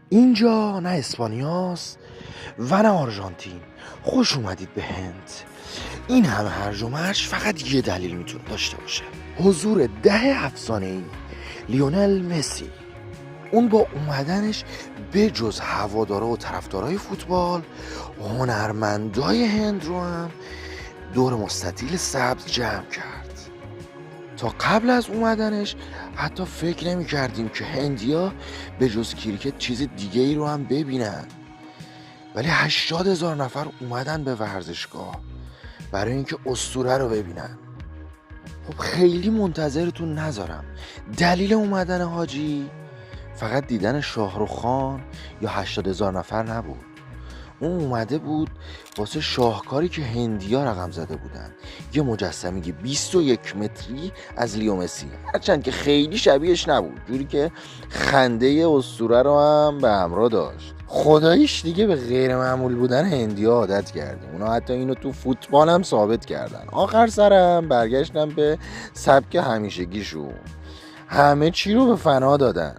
اینجا نه اسپانیاست و نه آرژانتین. خوش اومدید به هند. این همه هرج و مرج فقط یه دلیل میتونه داشته باشه: حضور 10 افسانه‌ای لیونل مسی. اون با اومدنش به جز هوادارا و طرفدارای فوتبال، هنرمندای هند رو هم دور مستطیل سبز جمع کرد. تا قبل از اومدنش حتی فکر نمی کردیم که هندیا به جز کریکت چیز دیگه ای رو هم ببینن، ولی 80,000 نفر اومدن به ورزشگاه برای اینکه اسطوره رو ببینن. خب خیلی منتظرتون نذارم. دلیل اومدن حاجی فقط دیدن شاهرخ خان یا 80,000 نفر نبود. اون اومده بود واسه شاهکاری که هندیا رقم زده بودن، یه مجسمه 21 متری از لیو مسی، هرچند که خیلی شبیهش نبود، جوری که خنده اسطوره رو هم به همراه داشت. خداییش دیگه به غیر معمول بودن هندیا عادت کردیم. اونا حتی اینو تو فوتبال هم ثابت کردن. آخر سرم برگشتن به سبک همیشگیشون، همه چی رو به فنا دادن.